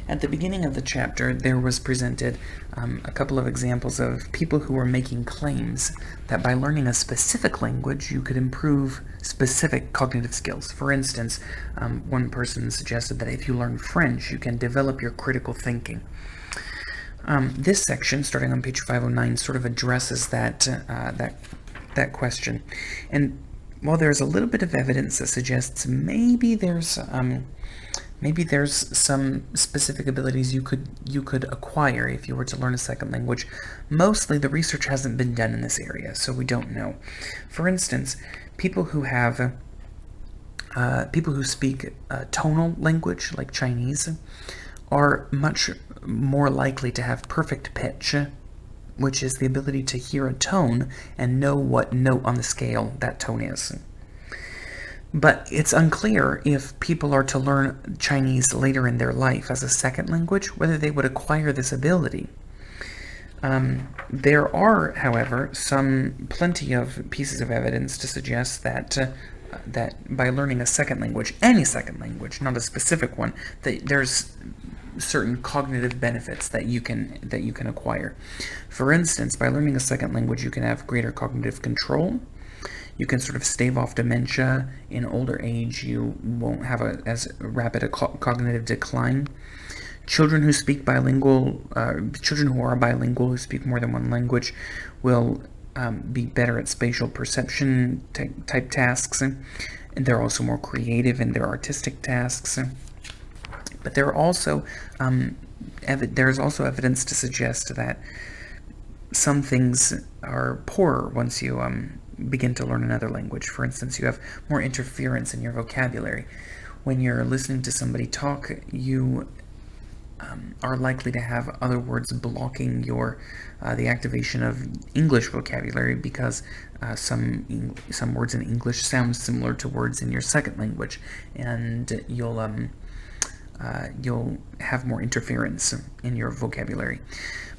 At the beginning of the chapter, there was presented a couple of examples of people who were making claims that by learning a specific language, you could improve specific cognitive skills. For instance, one person suggested that if you learn French, you can develop your critical thinking. This section, starting on page 509, sort of addresses that question. And while there's a little bit of evidence that suggests maybe there's some specific abilities you could acquire if you were to learn a second language, mostly the research hasn't been done in this area, so we don't know. For instance, people who speak tonal language like Chinese are much more likely to have perfect pitch, which is the ability to hear a tone and know what note on the scale that tone is. But it's unclear if people are to learn Chinese later in their life as a second language, whether they would acquire this ability. There are, however, plenty of pieces of evidence to suggest that by learning a second language, any second language, not a specific one, that there's certain cognitive benefits that you can acquire. For instance, by learning a second language, you can have greater cognitive control. You can sort of stave off dementia. In older age, you won't have as rapid a cognitive decline. Children who are bilingual, who speak more than one language, will be better at spatial perception type tasks, and they're also more creative in their artistic tasks. But there are also there's also evidence to suggest that some things are poorer once you begin to learn another language. For instance, you have more interference in your vocabulary. When you're listening to somebody talk, you are likely to have other words blocking the activation of English vocabulary because some words in English sound similar to words in your second language, and you'll have more interference in your vocabulary.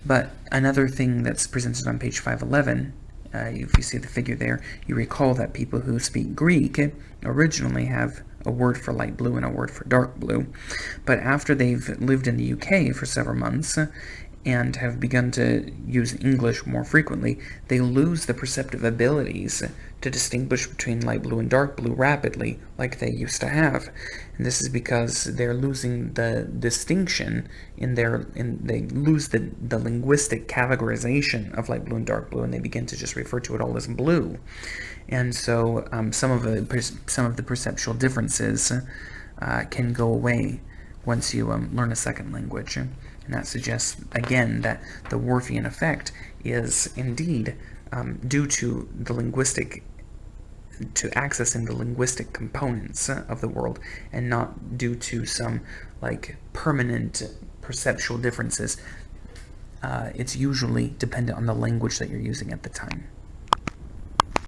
But another thing that's presented on page 511, if you see the figure there, you recall that people who speak Greek originally have a word for light blue and a word for dark blue. But after they've lived in the UK for several months and have begun to use English more frequently, they lose the perceptive abilities to distinguish between light blue and dark blue rapidly like they used to have. And this is because they're losing the distinction they lose the linguistic categorization of light blue and dark blue, and they begin to just refer to it all as blue. And so some of the perceptual differences can go away once you learn a second language. And that suggests, again, that the Whorfian effect is indeed due to accessing the linguistic components of the world, and not due to some permanent perceptual differences. It's usually dependent on the language that you're using at the time.